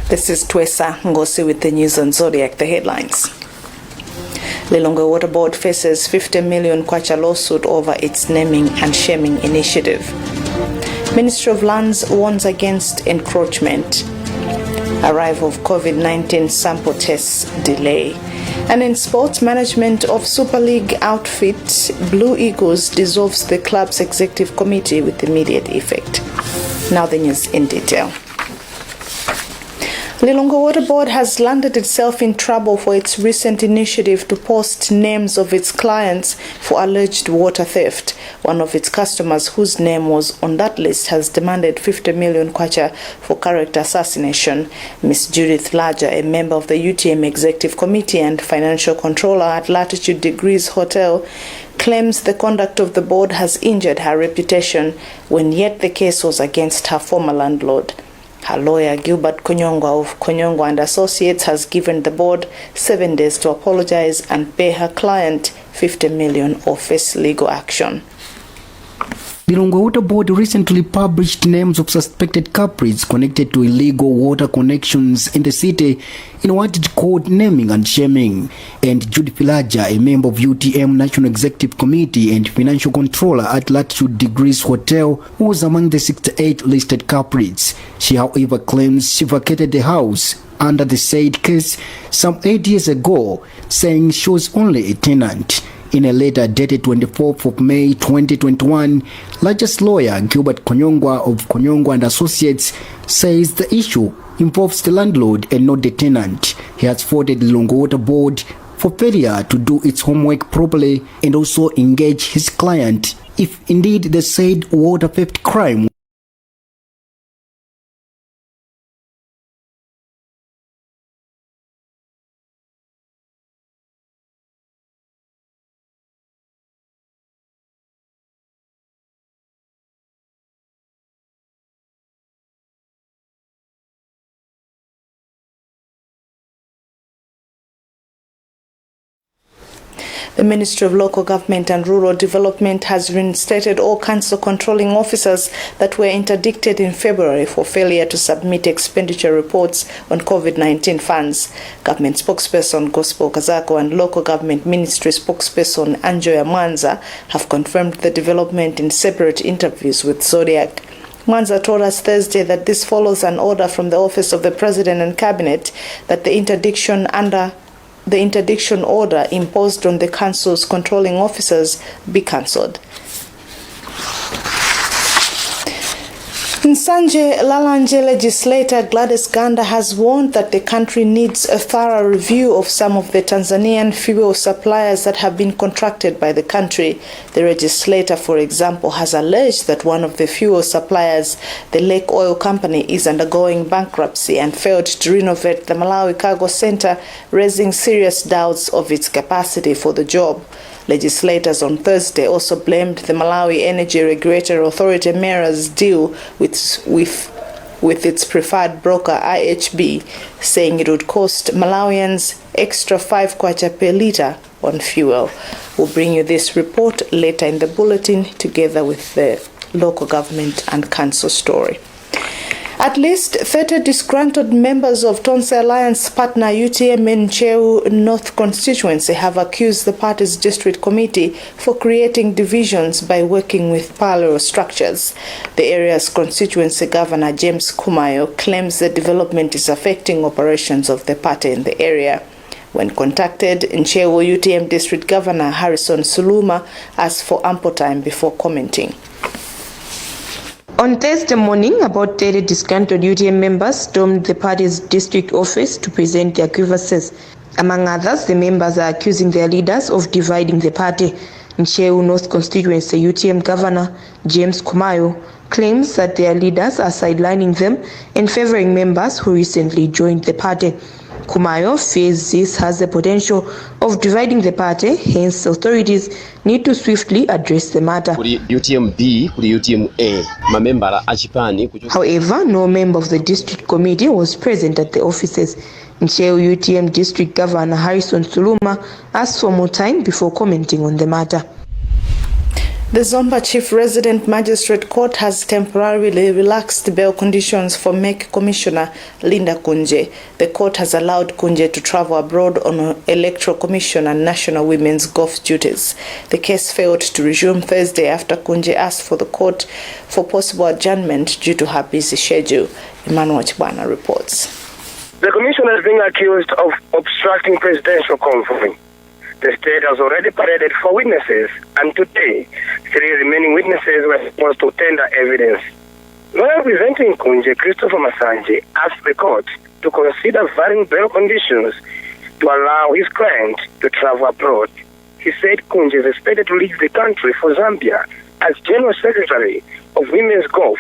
This is Twesa Ngosi with the news on Zodiac. The headlines. Lilongwe Water Board faces 50 million kwacha lawsuit over its naming and shaming initiative. Ministry of Lands warns against encroachment. Arrival of COVID-19 sample tests delay. And in sports, management of Super League outfit Blue Eagles dissolves the club's executive committee with immediate effect. Now the news in detail. Lilongwe Water Board has landed itself in trouble for its recent initiative to post names of its clients for alleged water theft. One of its customers, whose name was on that list, has demanded 50 million kwacha for character assassination. Ms. Judith Laja, a member of the UTM Executive Committee and financial controller at Latitude Degrees Hotel, claims the conduct of the board has injured her reputation, when yet the case was against her former landlord. Her lawyer, Gilbert Konyongwa of Konyongwa and Associates, has given the board 7 days to apologize and pay her client 50 million or face legal action. The Lilongwe Water Board recently published names of suspected culprits connected to illegal water connections in the city in what it called naming and shaming. And Judy Pilaja, a member of UTM National Executive Committee and financial controller at Latitude Degrees Hotel, was among the 68 listed culprits. She, however, claims she vacated the house under the said case some 8 years ago, saying she was only a tenant. In a letter dated 24th of May 2021, Laja's lawyer Gilbert Konyongwa of Konyongwa and Associates says the issue involves the landlord and not the tenant. He has faulted the Lilongwe Water Board for failure to do its homework properly and also engage his client if indeed the said water theft crime The Ministry of Local Government and Rural Development has reinstated all council controlling officers that were interdicted in February for failure to submit expenditure reports on COVID-19 funds. Government spokesperson Gospel Kazako and Local Government Ministry spokesperson Anjoya Mwanza have confirmed the development in separate interviews with Zodiac. Mwanza told us Thursday that this follows an order from the Office of the President and Cabinet that the interdiction order imposed on the council's controlling officers be cancelled. Nsanje Lalanje legislator Gladys Ganda has warned that the country needs a thorough review of some of the Tanzanian fuel suppliers that have been contracted by the country. The legislator, for example, has alleged that one of the fuel suppliers, the Lake Oil Company, is undergoing bankruptcy and failed to renovate the Malawi Cargo Center, raising serious doubts of its capacity for the job. Legislators on Thursday also blamed the Malawi Energy Regulatory Authority MERA's deal with its preferred broker IHB, saying it would cost Malawians extra 5 kwacha per litre on fuel. We'll bring you this report later in the bulletin together with the local government and council story. At least 30 disgruntled members of Tonse Alliance partner UTM in Ncheu North constituency have accused the party's district committee for creating divisions by working with parallel structures. The area's constituency governor James Kumayo claims the development is affecting operations of the party in the area. When contacted, Ncheu UTM district governor Harrison Suluma asked for ample time before commenting. On Thursday morning, about 30 disgruntled UTM members stormed the party's district office to present their grievances. Among others, the members are accusing their leaders of dividing the party. Ncheu North constituency UTM governor James Kumayo claims that their leaders are sidelining them and favoring members who recently joined the party. Kumayo fears this has the potential of dividing the party, hence authorities need to swiftly address the matter. However, no member of the district committee was present at the offices. Ncheu UTM district governor Harrison Suluma asked for more time before commenting on the matter. The Zomba Chief Resident Magistrate Court has temporarily relaxed bail conditions for MEC Commissioner Linda Kunje. The court has allowed Kunje to travel abroad on Electoral Commission and National Women's Golf duties. The case failed to resume Thursday after Kunje asked for the court for possible adjournment due to her busy schedule. Emmanuel Chibwana reports. The commissioner is being accused of obstructing presidential convoy. The state has already paraded 4 witnesses, and today, 3 remaining witnesses were supposed to tender evidence. Lawyer representing Kunje, Christopher Masanje, asked the court to consider varying bail conditions to allow his client to travel abroad. He said Kunje is expected to leave the country for Zambia as General Secretary of Women's Golf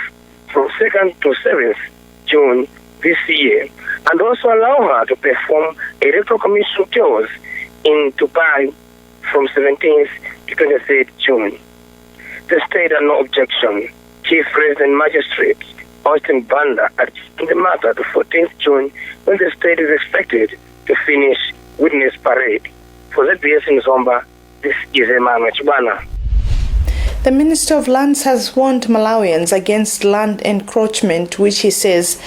from 2nd to 7th June this year, and also allow her to perform Electoral Commission tours in Dubai from 17th to 23rd June. The state had no objection. Chief Resident Magistrate Austin Banda adjourned the matter to 14th June when the state is expected to finish witness parade. For ZBS in Zomba, this is Emmanuel Chibwana. The Minister of Lands has warned Malawians against land encroachment, which he says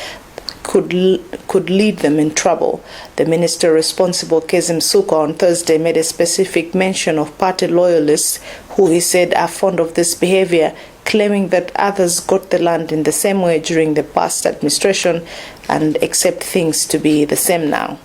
could lead them in trouble. The minister responsible, Kezim Suka, on Thursday made a specific mention of party loyalists who he said are fond of this behavior, claiming that others got the land in the same way during the past administration and expect things to be the same now.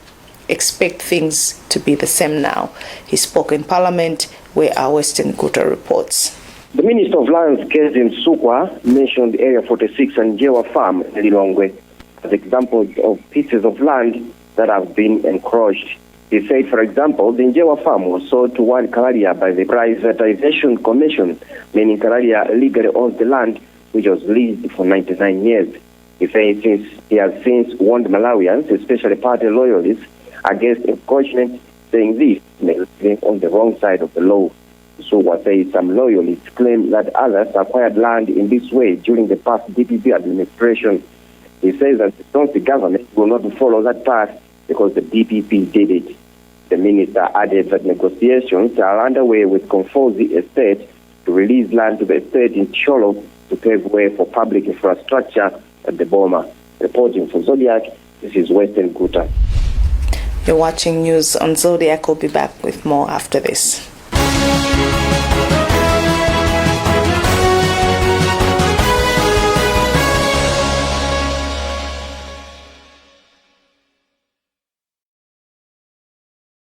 He spoke in Parliament, where our Western Guta reports. The Minister of Lands, Kezim Suka, mentioned Area 46 and Njewa Farm in Lilongwe as examples of pieces of land that have been encroached. He said, for example, the Njewa Farm was sold to one Kalaria by the Privatization Commission, meaning Kalaria legally owns the land, which was leased for 99 years. He said he has since warned Malawians, especially party loyalists, against encroachment, saying this may be on the wrong side of the law. So what says some loyalists claim that others acquired land in this way during the past DPP administration. He says that the government will not follow that path because the DPP did it. The minister added that negotiations are underway with Konfozi Estate to release land to the estate in Cholo to pave way for public infrastructure at the Boma. Reporting for Zodiac, this is Western Guta. You're watching news on Zodiac. We'll be back with more after this.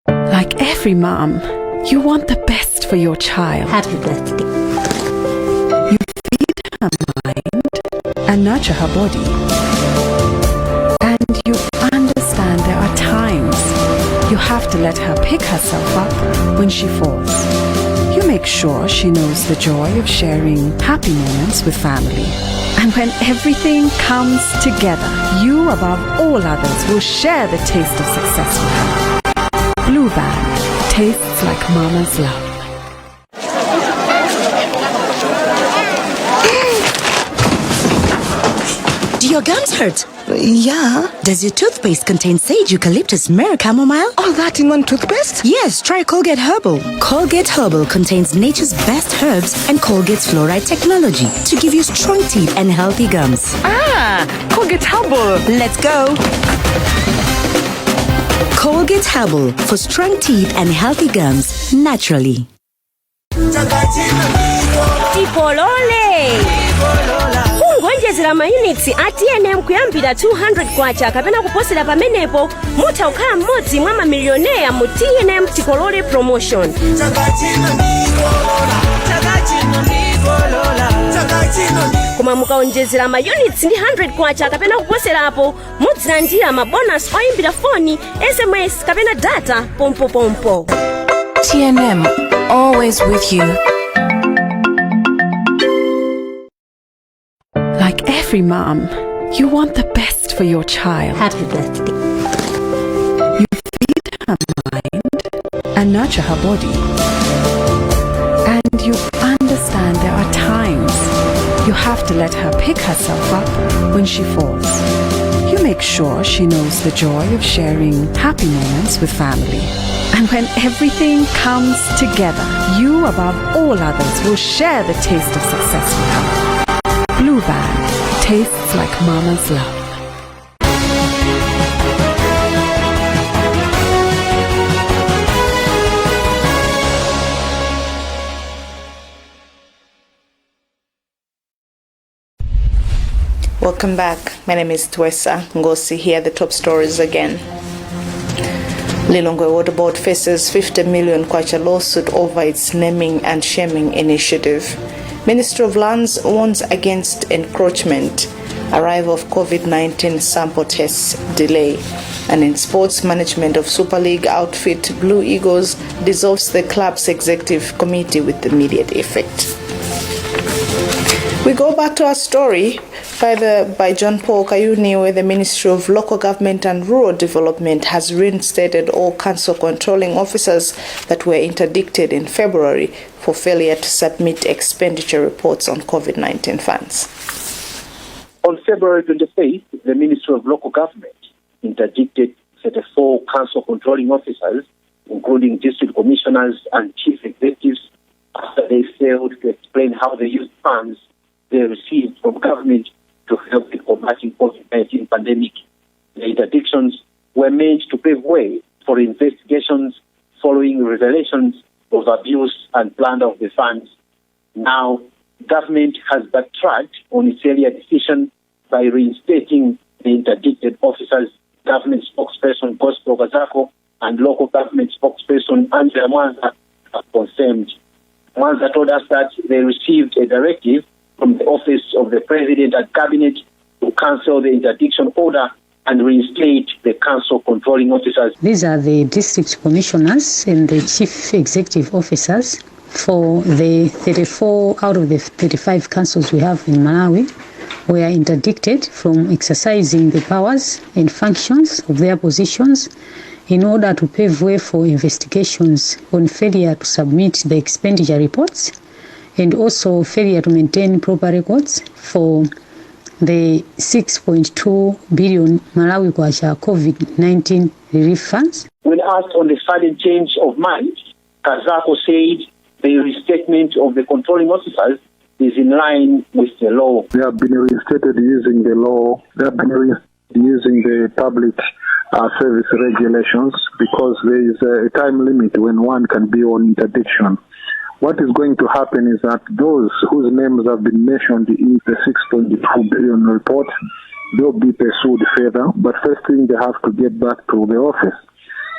Like every mom, you want the best for your child. Happy birthday. You feed her mind and nurture her body. And you understand there are times you have to let her pick herself up when she falls. You make sure she knows the joy of sharing happy moments with family. And when everything comes together, you above all others will share the taste of success with her. Blue Band tastes like mama's love. Do your gums hurt? Yeah. Does your toothpaste contain sage, eucalyptus, myrrh, chamomile? All that in one toothpaste? Yes, try Colgate Herbal. Colgate Herbal contains nature's best herbs and Colgate's fluoride technology to give you strong teeth and healthy gums. Ah, Colgate Herbal. Let's go. Colgate Herbal for strong teeth and healthy gums naturally. Tipolole. Kungonjezera mayunitsi ATNM kuyambira 200 kwacha kapena kuposera pamenepo mutha kukhala mmodzi mwa mamilioneya mu TNM Tipolole promotion. Koma mukaonjezera mayunitsi ndi 100 kwacha kapena kuposerapo mudzilandira mabonus oyimbira foni, SMS kapena data pompo. TNM, always with you. Like every mom, you want the best for your child. Happy birthday. You feed her mind and nurture her body. And you understand there are times you have to let her pick herself up when she falls. You make sure she knows the joy of sharing happy moments with family. And when everything comes together, you above all others will share the taste of success with her. Blue Band tastes like mama's love. Welcome back. My name is Twesa Ngosi. Here are the top stories again. Lilongwe Water Board faces 50 million kwacha lawsuit over its naming and shaming initiative. Ministry of Lands warns against encroachment. Arrival of COVID-19 sample tests delay. And in sports, management of Super League outfit Blue Eagles dissolves the club's executive committee with immediate effect. We go back to our story by John Paul Kayuni, where the Ministry of Local Government and Rural Development has reinstated all council controlling officers that were interdicted in February for failure to submit expenditure reports on COVID-19 funds. On February 28th, the Ministry of Local Government interdicted 34 council controlling officers, including district commissioners and chief executives, after they failed to explain how they used funds they received from government to help in combating COVID-19 pandemic. The interdictions were meant to pave way for investigations following revelations of abuse and plunder of the funds. Now, government has backtracked on its earlier decision by reinstating the interdicted officers, government spokesperson Gospel Gazako and local government spokesperson Angela Mwanza are confirmed. Mwanza told us that they received a directive from the Office of the President and Cabinet to cancel the interdiction order and reinstate the council controlling officers. These are the district commissioners and the chief executive officers for the 34 out of the 35 councils we have in Malawi were interdicted from exercising the powers and functions of their positions in order to pave way for investigations on failure to submit the expenditure reports and also failure to maintain proper records for the 6.2 billion Malawi kwacha COVID-19 relief funds. When asked on the sudden change of mind, Kazako said the restatement of the controlling officers is in line with the law. They have been reinstated using the law. They have been reinstated using the public service regulations because there is a time limit when one can be on interdiction. What is going to happen is that those whose names have been mentioned in the 6.2 billion report, they'll be pursued further. But first thing, they have to get back to the office.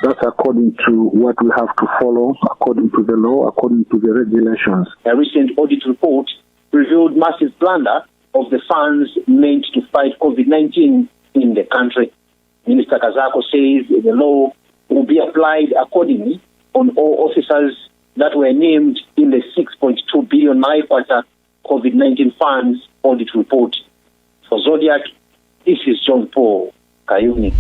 That's according to what we have to follow, according to the law, according to the regulations. A recent audit report revealed massive plunder of the funds meant to fight COVID-19 in the country. Minister Kazako says the law will be applied accordingly on all officers that were named in the 6.2 billion Malawi COVID-19 funds audit report. For Zodiac, this is John Paul Kayuni.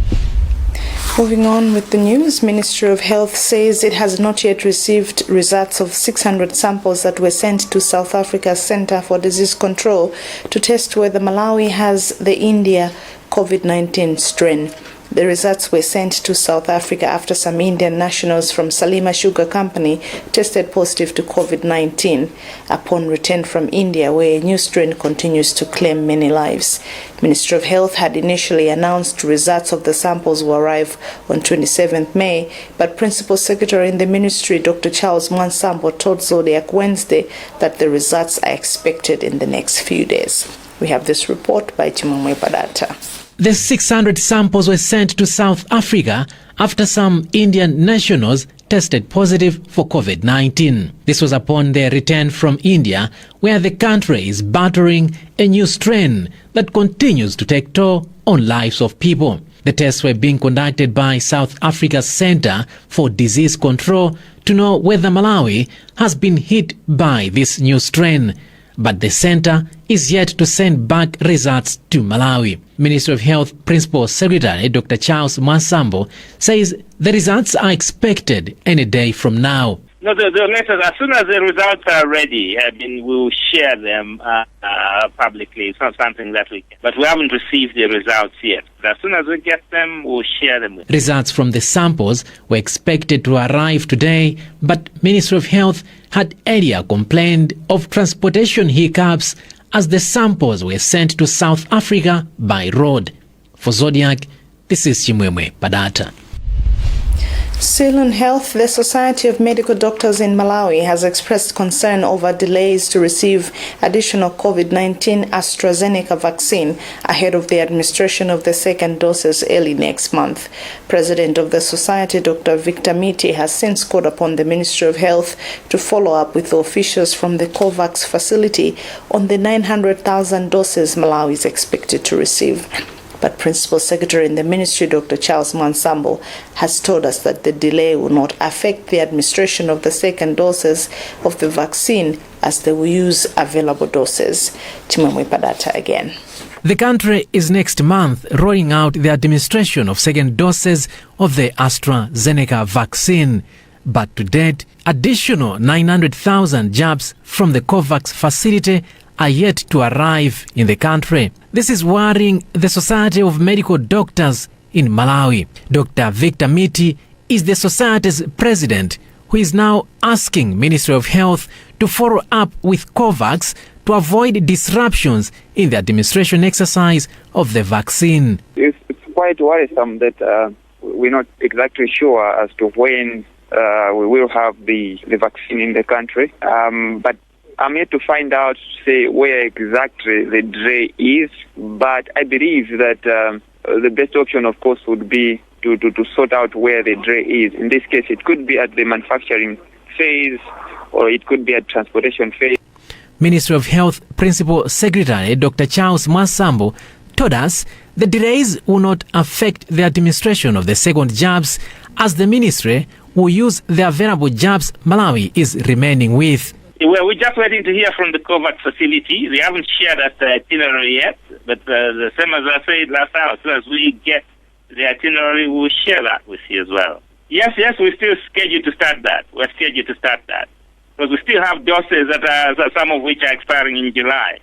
Moving on with the news, Ministry of Health says it has not yet received results of 600 samples that were sent to South Africa's Center for Disease Control to test whether Malawi has the India COVID-19 strain. The results were sent to South Africa after some Indian nationals from Salima Sugar Company tested positive to COVID-19 upon return from India, where a new strain continues to claim many lives. Ministry of Health had initially announced results of the samples will arrive on 27th May, but Principal Secretary in the Ministry, Dr. Charles Mwansambo, told Zodiac Wednesday that the results are expected in the next few days. We have this report by Chimamwe Padata. The 600 samples were sent to South Africa after some Indian nationals tested positive for COVID-19. This was upon their return from India, where the country is battering a new strain that continues to take toll on lives of people. The tests were being conducted by South Africa's Center for Disease Control to know whether Malawi has been hit by this new strain. But the center is yet to send back results to Malawi. Ministry of Health Principal Secretary Dr. Charles Mwansambo says the results are expected any day from now. No, the letters, as soon as the results are ready, we will share them publicly. It's not something that we can. But we haven't received the results yet. But as soon as we get them, we'll share them with you. Results from the samples were expected to arrive today, but Ministry of Health had earlier complained of transportation hiccups as the samples were sent to South Africa by road. For Zodiac, this is Chimwemwe Padata. Still on health, the Society of Medical Doctors in Malawi has expressed concern over delays to receive additional COVID-19 AstraZeneca vaccine ahead of the administration of the second doses early next month. President of the Society, Dr. Victor Miti, has since called upon the Ministry of Health to follow up with the officials from the COVAX facility on the 900,000 doses Malawi is expected to receive. But Principal Secretary in the Ministry, Dr. Charles Mwansambo, has told us that the delay will not affect the administration of the second doses of the vaccine as they will use available doses. Chimwemwe Padata again. The country is next month rolling out the administration of second doses of the AstraZeneca vaccine. But to date, additional 900,000 jabs from the COVAX facility are yet to arrive in the country. This is worrying the Society of Medical Doctors in Malawi. Dr. Victor Miti is the society's president, who is now asking Ministry of Health to follow up with COVAX to avoid disruptions in the administration exercise of the vaccine. It's quite worrisome that we're not exactly sure as to when we will have the vaccine in the country. But I'm yet to find out, say, where exactly the delay is, but I believe that the best option, of course, would be to sort out where the delay is. In this case, it could be at the manufacturing phase, or it could be at transportation phase. Ministry of Health Principal Secretary Dr. Charles Mwansambo told us the delays will not affect the administration of the second jabs, as the ministry will use the available jabs Malawi is remaining with. Well, we're just waiting to hear from the COVAX facility. They haven't shared that itinerary yet, but the same as I said last hour, as soon as we get the itinerary, we'll share that with you as well. Yes, we're still scheduled to start that. We're scheduled to start that. Because we still have doses that some of which are expiring in July.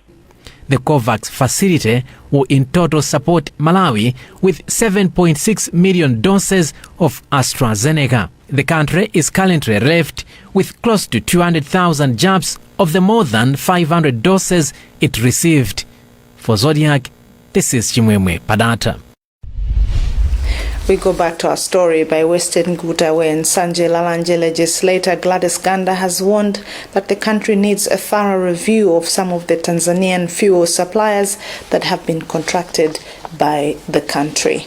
The COVAX facility will in total support Malawi with 7.6 million doses of AstraZeneca. The country is currently left with close to 200,000 jabs of the more than 500 doses it received. For Zodiac, this is Chimwemwe Padata. We go back to our story by Western Guta, where Nsanje Lalanje legislator Gladys Ganda has warned that the country needs a thorough review of some of the Tanzanian fuel suppliers that have been contracted by the country.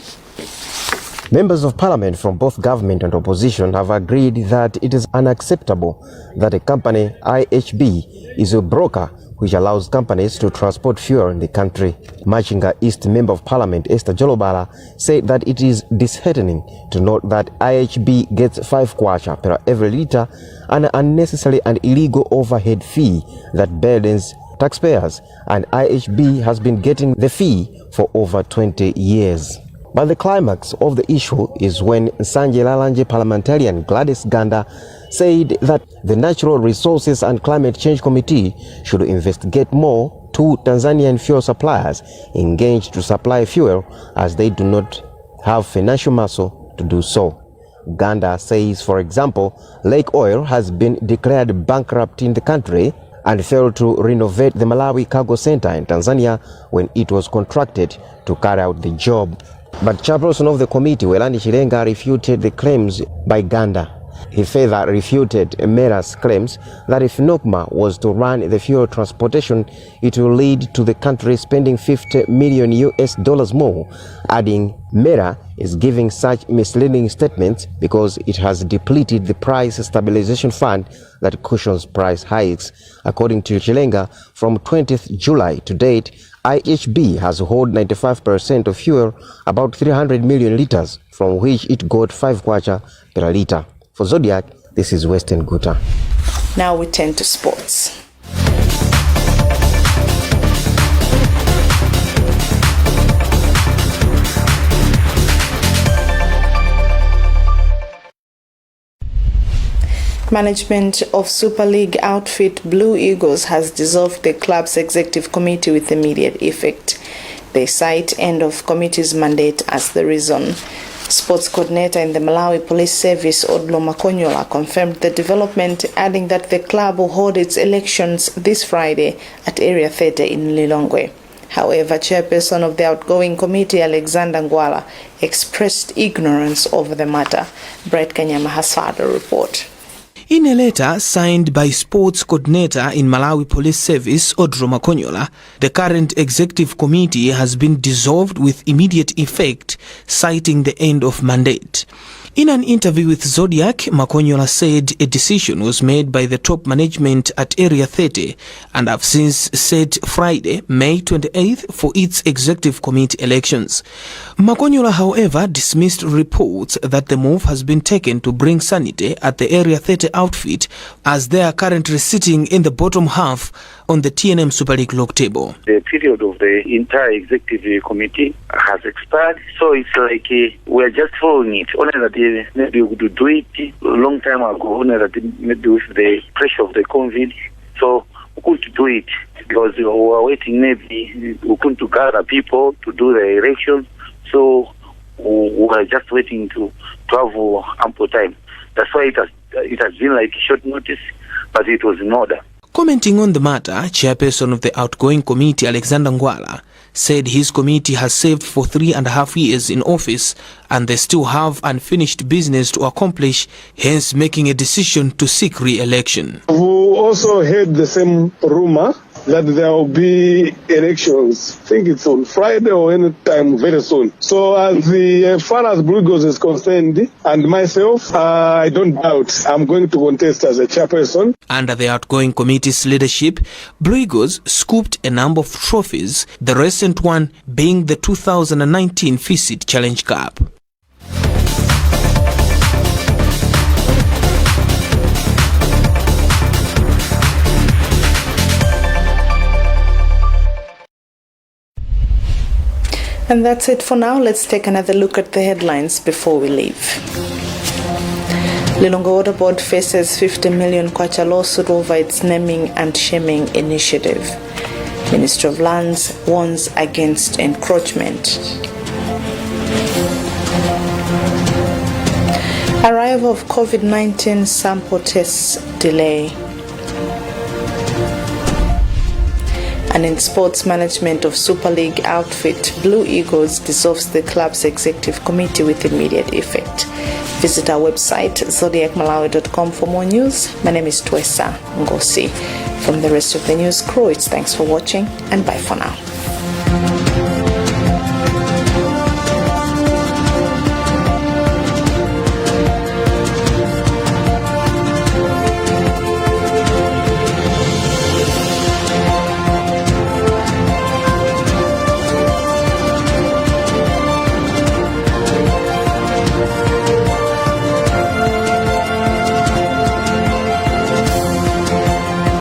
Members of parliament from both government and opposition have agreed that it is unacceptable that a company, IHB, is a broker which allows companies to transport fuel in the country. Machinga East Member of Parliament Esther Jolobala said that it is disheartening to note that IHB gets 5 kwacha per every litre, an unnecessary and illegal overhead fee that burdens taxpayers, and IHB has been getting the fee for over 20 years. But the climax of the issue is when Nsanje Lalanje parliamentarian Gladys Ganda said that the Natural Resources and Climate Change Committee should investigate more 2 Tanzanian fuel suppliers engaged to supply fuel, as they do not have financial muscle to do so. Ganda says, for example, Lake Oil has been declared bankrupt in the country and failed to renovate the Malawi Cargo Center in Tanzania when it was contracted to carry out the job. But chairperson of the committee, Welani Chilenga, refuted the claims by Ganda. He further refuted Mera's claims that if NOCMA was to run the fuel transportation, it will lead to the country spending $50 million more, adding Mera is giving such misleading statements because it has depleted the price stabilization fund that cushions price hikes. According to Chilenga, from 20th July to date, IHB has held 95% of fuel, about 300 million litres, from which it got 5 kwacha per litre. For Zodiac, this is Western Guta. Now we turn to sports. Management of Super League outfit Blue Eagles has dissolved the club's executive committee with immediate effect. They cite end of committee's mandate as the reason. Sports coordinator in the Malawi Police Service, Odlo Makonyola, confirmed the development, adding that the club will hold its elections this Friday at Area 30 in Lilongwe. However, chairperson of the outgoing committee, Alexander Ngwala, expressed ignorance over the matter. Brett Kanyama has further report. In a letter signed by sports coordinator in Malawi Police Service, Odlo Makonyola, the current executive committee has been dissolved with immediate effect, citing the end of mandate. In an interview with Zodiak, Makonyola said a decision was made by the top management at Area 30 and have since set Friday, May 28th for its executive committee elections. Makonyola, however, dismissed reports that the move has been taken to bring sanity at the Area 30 outfit, as they are currently sitting in the bottom half on the TNM Super League log table. The period of the entire executive committee has expired, so it's like we are just following it. Only that maybe we would do it a long time ago, only that maybe with the pressure of the COVID, so we couldn't do it because we were waiting, maybe we couldn't gather people to do the election, so we were just waiting to have ample time. That's why it has been like short notice, but it was in order. Commenting on the matter, chairperson of the outgoing committee, Alexander Ngwala, said his committee has served for 3.5 years in office and they still have unfinished business to accomplish, hence making a decision to seek re-election. We also heard the same rumor that there will be elections. I think it's on Friday or any time very soon. So as far as Blue Eagles is concerned, and myself, I don't doubt I'm going to contest as a chairperson. Under the outgoing committee's leadership, Blue Eagles scooped a number of trophies, the recent one being the 2019 FICIT Challenge Cup. And that's it for now. Let's take another look at the headlines before we leave. Lilongwe Water Board faces 50 million kwacha lawsuit over its naming and shaming initiative. Ministry of Lands warns against encroachment. Arrival of COVID-19 sample tests delay. And in sports, management of Super League outfit Blue Eagles dissolves the club's executive committee with immediate effect. Visit our website zodiacmalawi.com for more news. My name is Twesa Ngosi. From the rest of the news crew, it's thanks for watching and bye for now.